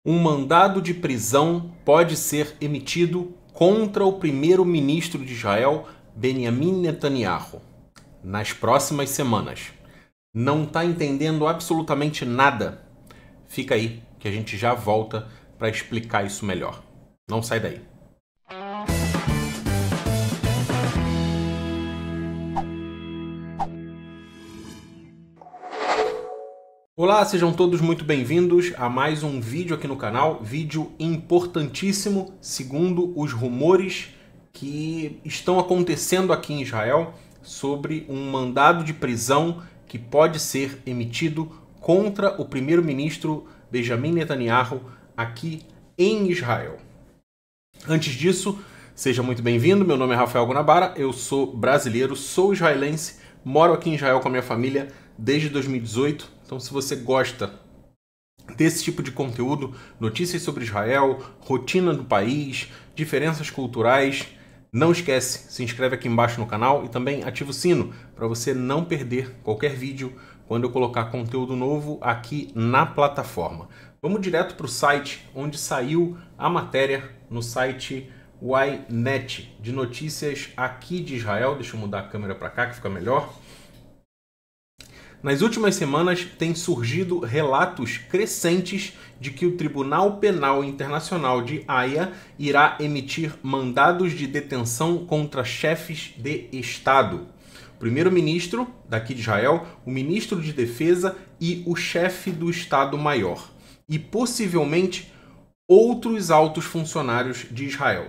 Um mandado de prisão pode ser emitido contra o primeiro-ministro de Israel, Benjamin Netanyahu, nas próximas semanas. Não está entendendo absolutamente nada? Fica aí que a gente já volta para explicar isso melhor. Não sai daí. Olá, sejam todos muito bem-vindos a mais um vídeo aqui no canal, vídeo importantíssimo segundo os rumores que estão acontecendo aqui em Israel sobre um mandado de prisão que pode ser emitido contra o primeiro-ministro Benjamin Netanyahu aqui em Israel. Antes disso, seja muito bem-vindo, meu nome é Rafael Gunabara, eu sou brasileiro, sou israelense, moro aqui em Israel com a minha família desde 2018. Então, se você gosta desse tipo de conteúdo, notícias sobre Israel, rotina do país, diferenças culturais, não esquece, se inscreve aqui embaixo no canal e também ativa o sino para você não perder qualquer vídeo quando eu colocar conteúdo novo aqui na plataforma. Vamos direto para o site onde saiu a matéria, no site Ynet, de notícias aqui de Israel. Deixa eu mudar a câmera para cá que fica melhor. Nas últimas semanas, têm surgido relatos crescentes de que o Tribunal Penal Internacional de Haia irá emitir mandados de detenção contra chefes de Estado. O primeiro-ministro daqui de Israel, o ministro de Defesa e o chefe do Estado-Maior. E possivelmente outros altos funcionários de Israel.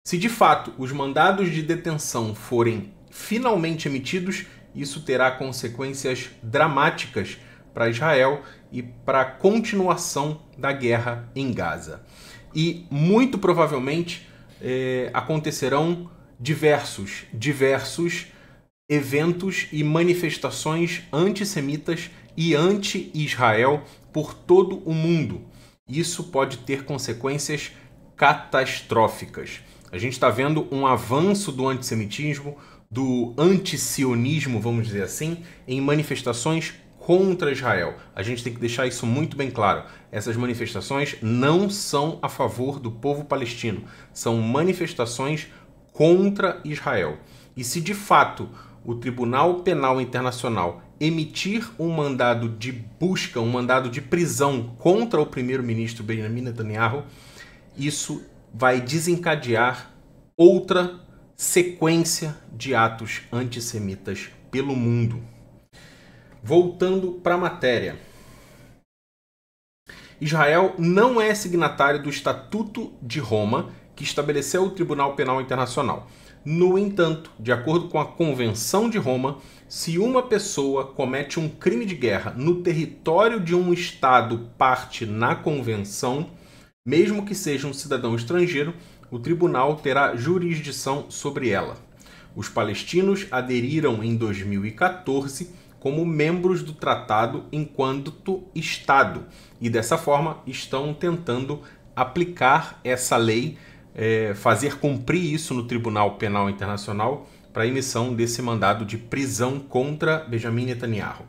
Se de fato os mandados de detenção forem finalmente emitidos, isso terá consequências dramáticas para Israel e para a continuação da guerra em Gaza. E muito provavelmente acontecerão diversos eventos e manifestações antissemitas e anti-Israel por todo o mundo. Isso pode ter consequências catastróficas. A gente está vendo um avanço do antissemitismo, do antisionismo, vamos dizer assim, em manifestações contra Israel. A gente tem que deixar isso muito bem claro. Essas manifestações não são a favor do povo palestino, são manifestações contra Israel. E se de fato o Tribunal Penal Internacional emitir um mandado de busca, um mandado de prisão contra o primeiro-ministro Benjamin Netanyahu, isso vai desencadear outra sequência de atos antissemitas pelo mundo. Voltando para a matéria. Israel não é signatário do Estatuto de Roma, que estabeleceu o Tribunal Penal Internacional. No entanto, de acordo com a Convenção de Roma, se uma pessoa comete um crime de guerra no território de um Estado parte na Convenção, mesmo que seja um cidadão estrangeiro, o tribunal terá jurisdição sobre ela. Os palestinos aderiram em 2014 como membros do tratado enquanto Estado e dessa forma estão tentando aplicar essa lei, fazer cumprir isso no Tribunal Penal Internacional para a emissão desse mandado de prisão contra Benjamin Netanyahu.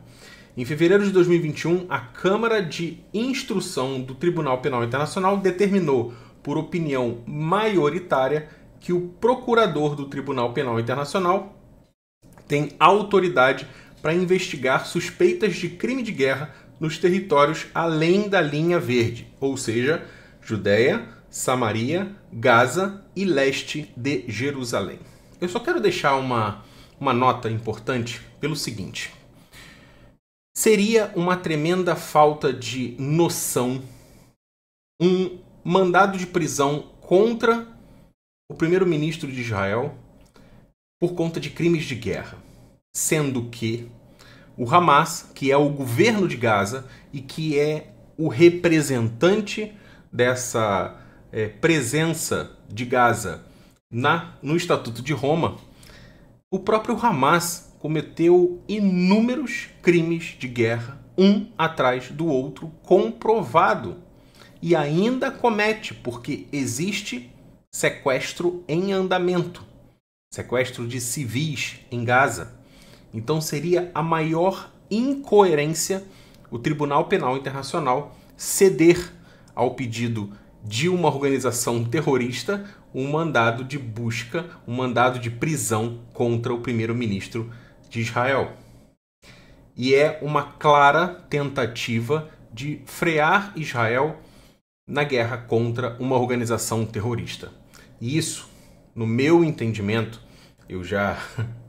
Em fevereiro de 2021, a Câmara de Instrução do Tribunal Penal Internacional determinou, por opinião maioritária, que o procurador do Tribunal Penal Internacional tem autoridade para investigar suspeitas de crime de guerra nos territórios além da linha verde, ou seja, Judeia, Samaria, Gaza e leste de Jerusalém. Eu só quero deixar uma nota importante pelo seguinte. Seria uma tremenda falta de noção um mandado de prisão contra o primeiro-ministro de Israel por conta de crimes de guerra, sendo que o Hamas, que é o governo de Gaza e que é o representante dessa presença de Gaza no Estatuto de Roma, o próprio Hamas cometeu inúmeros crimes de guerra, um atrás do outro, comprovado. E ainda comete, porque existe sequestro em andamento, sequestro de civis em Gaza. Então seria a maior incoerência o Tribunal Penal Internacional ceder ao pedido de uma organização terrorista, um mandado de busca, um mandado de prisão contra o primeiro-ministro de Israel. E é uma clara tentativa de frear Israel na guerra contra uma organização terrorista. E isso, no meu entendimento, eu já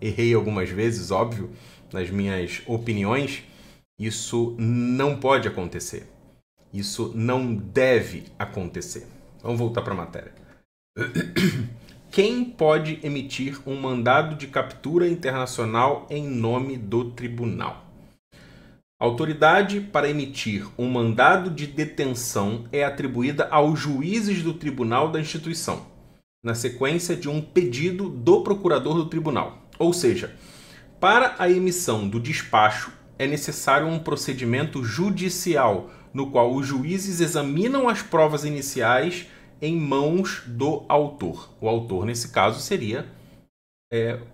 errei algumas vezes, óbvio, nas minhas opiniões, isso não pode acontecer. Isso não deve acontecer. Vamos voltar para a matéria. Quem pode emitir um mandado de captura internacional em nome do tribunal? A autoridade para emitir um mandado de detenção é atribuída aos juízes do tribunal da instituição, na sequência de um pedido do procurador do tribunal. Ou seja, para a emissão do despacho é necessário um procedimento judicial, no qual os juízes examinam as provas iniciais em mãos do autor. O autor, nesse caso, seria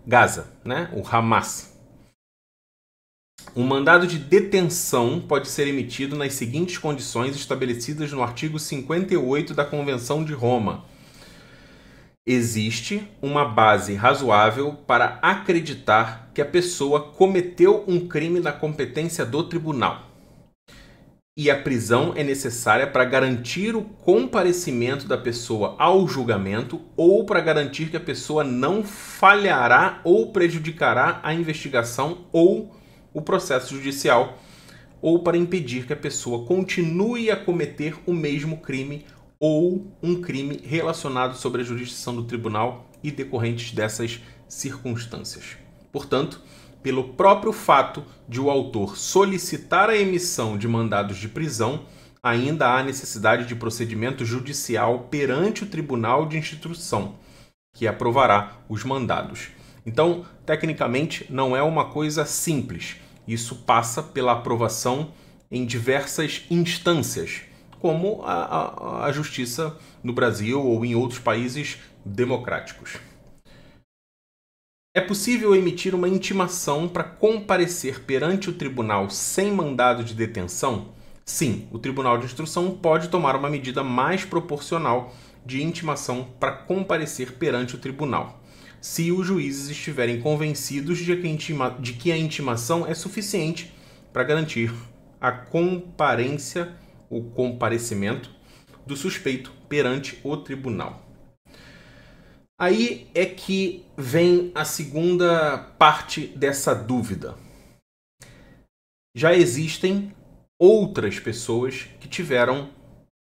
Gaza, né? O Hamas. Um mandado de detenção pode ser emitido nas seguintes condições estabelecidas no artigo 58 da Convenção de Roma. Existe uma base razoável para acreditar que a pessoa cometeu um crime na competência do tribunal. E a prisão é necessária para garantir o comparecimento da pessoa ao julgamento ou para garantir que a pessoa não falhará ou prejudicará a investigação ou o processo judicial, ou para impedir que a pessoa continue a cometer o mesmo crime ou um crime relacionado sobre a jurisdição do tribunal e decorrentes dessas circunstâncias. Portanto, pelo próprio fato de o autor solicitar a emissão de mandados de prisão, ainda há necessidade de procedimento judicial perante o tribunal de instrução, que aprovará os mandados. Então, tecnicamente, não é uma coisa simples. Isso passa pela aprovação em diversas instâncias, como a justiça no Brasil ou em outros países democráticos. É possível emitir uma intimação para comparecer perante o tribunal sem mandado de detenção? Sim, o Tribunal de Instrução pode tomar uma medida mais proporcional de intimação para comparecer perante o tribunal, se os juízes estiverem convencidos de que a intimação é suficiente para garantir a comparência, o comparecimento do suspeito perante o tribunal. Aí é que vem a segunda parte dessa dúvida. Já existem outras pessoas que tiveram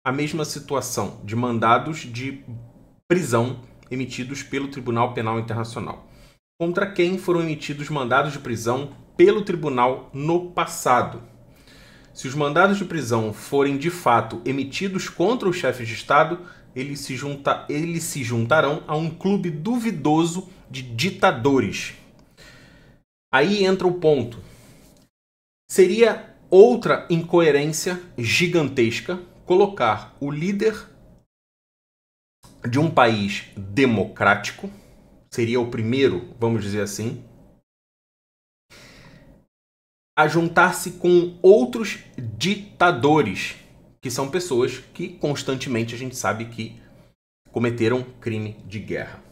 a mesma situação de mandados de prisão emitidos pelo Tribunal Penal Internacional, contra quem foram emitidos mandados de prisão pelo tribunal no passado. Se os mandados de prisão forem de fato emitidos contra os chefes de Estado, eles se juntarão a um clube duvidoso de ditadores. Aí entra o ponto. Seria outra incoerência gigantesca colocar o líder de um país democrático, seria o primeiro, vamos dizer assim, a juntar-se com outros ditadores, que são pessoas que constantemente a gente sabe que cometeram crime de guerra.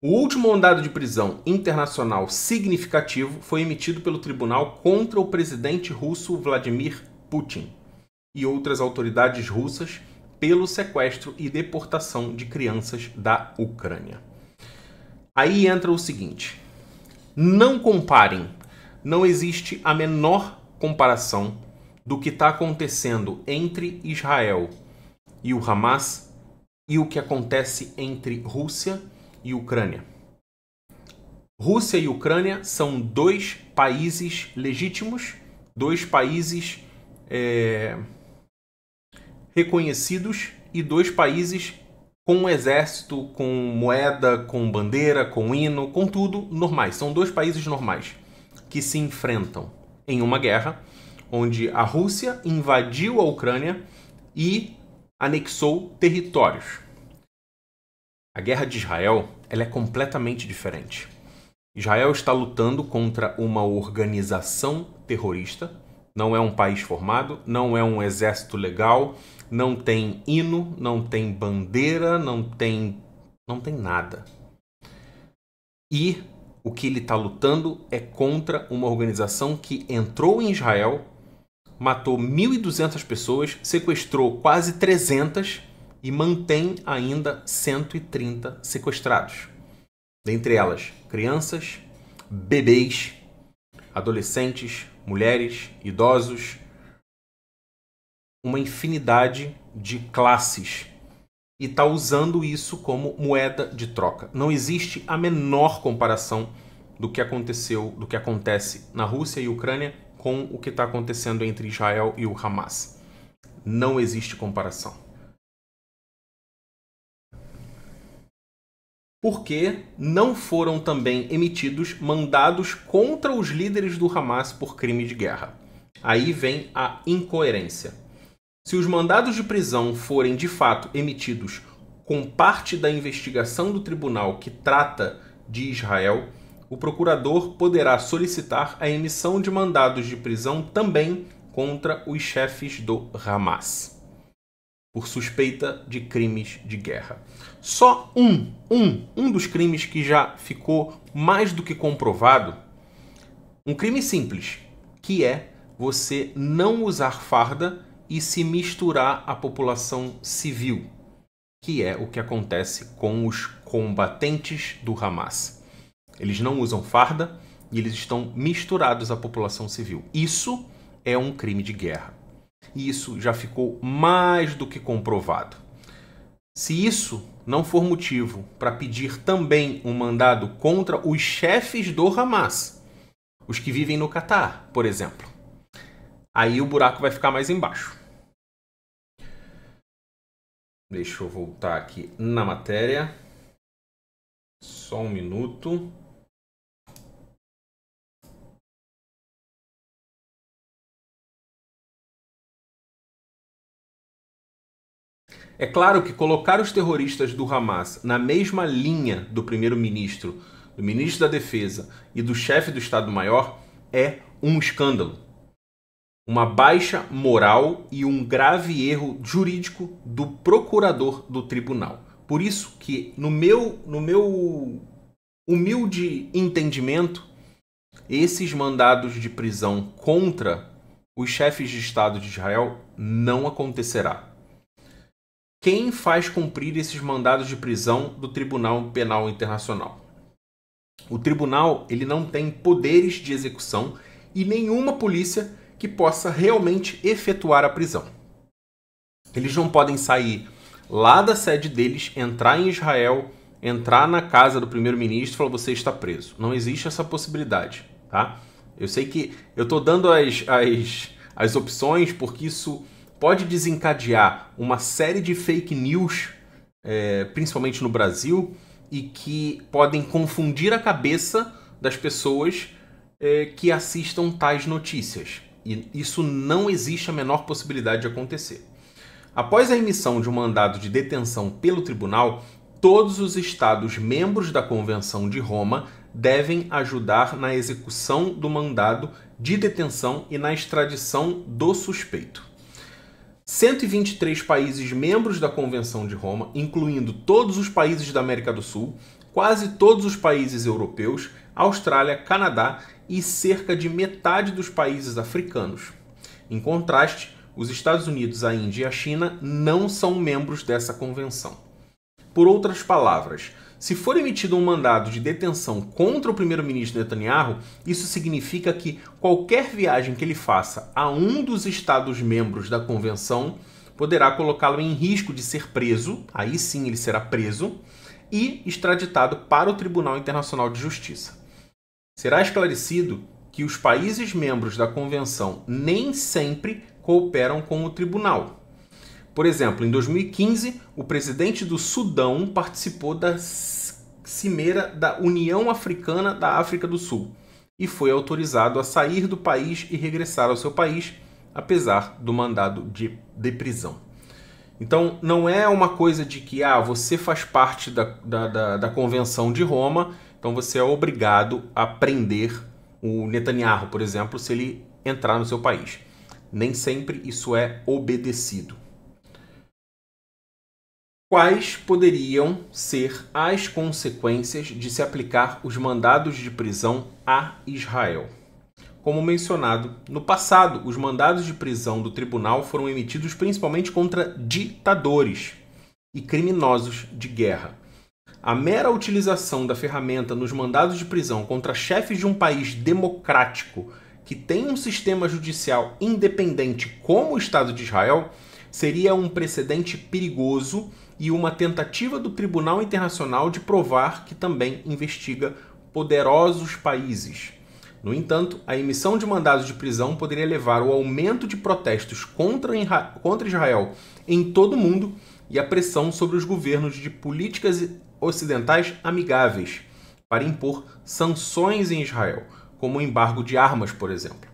O último mandado de prisão internacional significativo foi emitido pelo tribunal contra o presidente russo Vladimir Putin e outras autoridades russas pelo sequestro e deportação de crianças da Ucrânia. Aí entra o seguinte: não comparem, não existe a menor comparação do que está acontecendo entre Israel e o Hamas e o que acontece entre Rússia e Ucrânia. Rússia e Ucrânia são dois países legítimos, dois países reconhecidos e dois países com um exército, com moeda, com bandeira, com hino, com tudo normais. São dois países normais que se enfrentam em uma guerra onde a Rússia invadiu a Ucrânia e anexou territórios. A guerra de Israel, ela é completamente diferente. Israel está lutando contra uma organização terrorista Não é um país formado, não é um exército legal, não tem hino, não tem bandeira, não tem nada. E o que ele está lutando é contra uma organização que entrou em Israel, matou 1.200 pessoas, sequestrou quase 300 e mantém ainda 130 sequestrados. Dentre elas, crianças, bebês, adolescentes, mulheres, idosos, uma infinidade de classes. E está usando isso como moeda de troca. Não existe a menor comparação do que aconteceu, do que acontece na Rússia e Ucrânia com o que está acontecendo entre Israel e o Hamas. Não existe comparação. Porque não foram também emitidos mandados contra os líderes do Hamas por crime de guerra. Aí vem a incoerência. Se os mandados de prisão forem de fato emitidos com parte da investigação do tribunal que trata de Israel, o procurador poderá solicitar a emissão de mandados de prisão também contra os chefes do Hamas, por suspeita de crimes de guerra. Só um dos crimes que já ficou mais do que comprovado, um crime simples, que é você não usar farda e se misturar à população civil, que é o que acontece com os combatentes do Hamas. Eles não usam farda e eles estão misturados à população civil. Isso é um crime de guerra. E isso já ficou mais do que comprovado. Se isso não for motivo para pedir também um mandado contra os chefes do Hamas, os que vivem no Catar, por exemplo, aí o buraco vai ficar mais embaixo. Deixa eu voltar aqui na matéria. Só um minuto. É claro que colocar os terroristas do Hamas na mesma linha do primeiro-ministro, do ministro da Defesa e do chefe do Estado-Maior é um escândalo. Uma baixa moral e um grave erro jurídico do procurador do tribunal. Por isso que, no meu humilde entendimento, esses mandados de prisão contra os chefes de Estado de Israel não acontecerá. Quem faz cumprir esses mandados de prisão do Tribunal Penal Internacional? O tribunal ele não tem poderes de execução e nenhuma polícia que possa realmente efetuar a prisão. Eles não podem sair lá da sede deles, entrar em Israel, entrar na casa do primeiro-ministro e falar: você está preso. Não existe essa possibilidade, tá? Eu sei que eu estou dando as opções porque isso pode desencadear uma série de fake news, principalmente no Brasil, e que podem confundir a cabeça das pessoas que assistam tais notícias. E isso não existe a menor possibilidade de acontecer. Após a emissão de um mandado de detenção pelo tribunal, todos os estados membros da Convenção de Roma devem ajudar na execução do mandado de detenção e na extradição do suspeito. 123 países membros da Convenção de Roma, incluindo todos os países da América do Sul, quase todos os países europeus, Austrália, Canadá e cerca de metade dos países africanos. Em contraste, os Estados Unidos, a Índia e a China não são membros dessa convenção. Por outras palavras, se for emitido um mandado de detenção contra o primeiro-ministro Netanyahu, isso significa que qualquer viagem que ele faça a um dos Estados membros da convenção poderá colocá-lo em risco de ser preso, aí sim ele será preso, e extraditado para o Tribunal Internacional de Justiça. Será esclarecido que os países membros da convenção nem sempre cooperam com o tribunal. Por exemplo, em 2015, o presidente do Sudão participou da cimeira da União Africana da África do Sul e foi autorizado a sair do país e regressar ao seu país, apesar do mandado de prisão. Então, não é uma coisa de que você faz parte da Convenção de Roma, então você é obrigado a prender o Netanyahu, por exemplo, se ele entrar no seu país. Nem sempre isso é obedecido. Quais poderiam ser as consequências de se aplicar os mandados de prisão a Israel? Como mencionado, no passado, os mandados de prisão do tribunal foram emitidos principalmente contra ditadores e criminosos de guerra. A mera utilização da ferramenta nos mandados de prisão contra chefes de um país democrático que tem um sistema judicial independente como o Estado de Israel seria um precedente perigoso e uma tentativa do Tribunal Internacional de provar que também investiga poderosos países. No entanto, a emissão de mandados de prisão poderia levar ao aumento de protestos contra Israel em todo o mundo e a pressão sobre os governos de políticas ocidentais amigáveis para impor sanções em Israel, como o embargo de armas, por exemplo.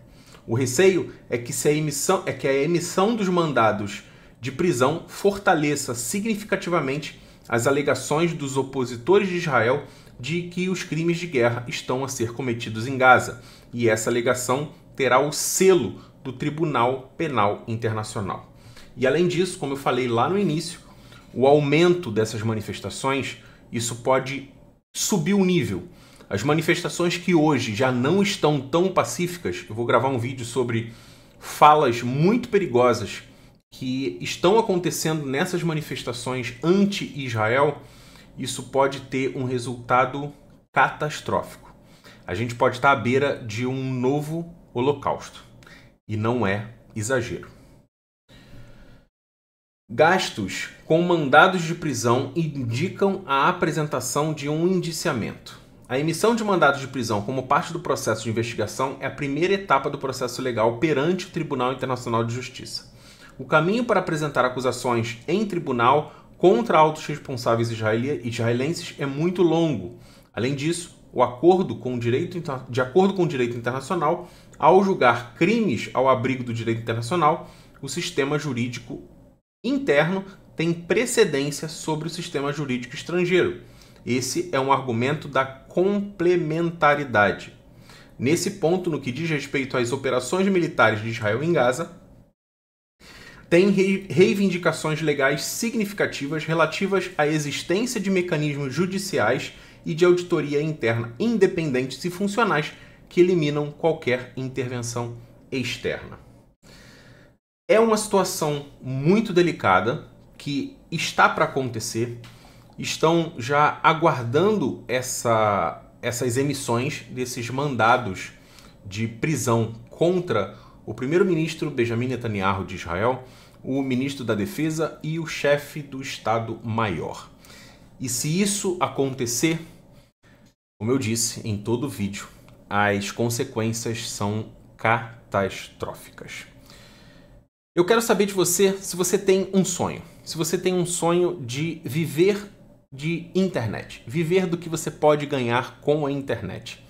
O receio é que a emissão dos mandados de prisão fortaleça significativamente as alegações dos opositores de Israel de que os crimes de guerra estão a ser cometidos em Gaza, e essa alegação terá o selo do Tribunal Penal Internacional. E além disso, como eu falei lá no início, o aumento dessas manifestações, isso pode subir o nível. As manifestações que hoje já não estão tão pacíficas, eu vou gravar um vídeo sobre falas muito perigosas que estão acontecendo nessas manifestações anti-Israel, isso pode ter um resultado catastrófico. A gente pode estar à beira de um novo holocausto. E não é exagero. Gastos com mandados de prisão indicam a apresentação de um indiciamento. A emissão de mandados de prisão como parte do processo de investigação é a primeira etapa do processo legal perante o Tribunal Internacional de Justiça. O caminho para apresentar acusações em tribunal contra altos responsáveis israelenses é muito longo. Além disso, de acordo com o direito internacional, ao julgar crimes ao abrigo do direito internacional, o sistema jurídico interno tem precedência sobre o sistema jurídico estrangeiro. Esse é um argumento da complementaridade. Nesse ponto, no que diz respeito às operações militares de Israel em Gaza, tem reivindicações legais significativas relativas à existência de mecanismos judiciais e de auditoria interna independentes e funcionais que eliminam qualquer intervenção externa. É uma situação muito delicada que está para acontecer. Estão já aguardando essas emissões desses mandados de prisão contra o primeiro-ministro Benjamin Netanyahu de Israel, o ministro da Defesa e o chefe do Estado-Maior. E se isso acontecer, como eu disse em todo o vídeo, as consequências são catastróficas. Eu quero saber de você se você tem um sonho. Se você tem um sonho de viver de internet, viver do que você pode ganhar com a internet.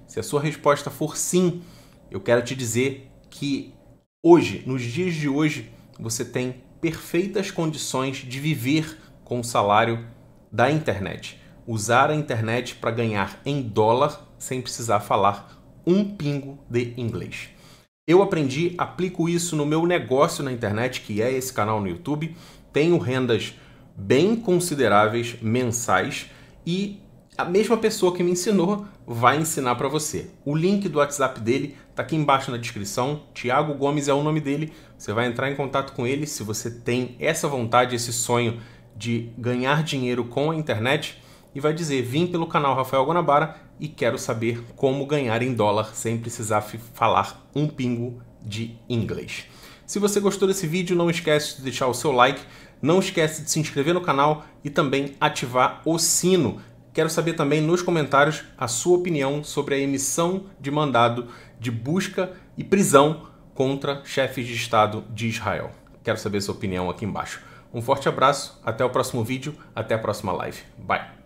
Se a sua resposta for sim, eu quero te dizer que hoje, nos dias de hoje, você tem perfeitas condições de viver com o salário da internet. Usar a internet para ganhar em dólar sem precisar falar um pingo de inglês. Eu aprendi, aplico isso no meu negócio na internet, que é esse canal no YouTube. Tenho rendas bem consideráveis mensais e a mesma pessoa que me ensinou vai ensinar para você. O link do WhatsApp dele está aqui embaixo na descrição. Thiago Gomes é o nome dele. Você vai entrar em contato com ele se você tem essa vontade, esse sonho de ganhar dinheiro com a internet e vai dizer: vim pelo canal Rafael Guanabara e quero saber como ganhar em dólar sem precisar falar um pingo de inglês. Se você gostou desse vídeo, não esquece de deixar o seu like, não esquece de se inscrever no canal e também ativar o sino. Quero saber também nos comentários a sua opinião sobre a emissão de mandado de busca e prisão contra chefes de Estado de Israel. Quero saber sua opinião aqui embaixo. Um forte abraço, até o próximo vídeo, até a próxima live. Bye!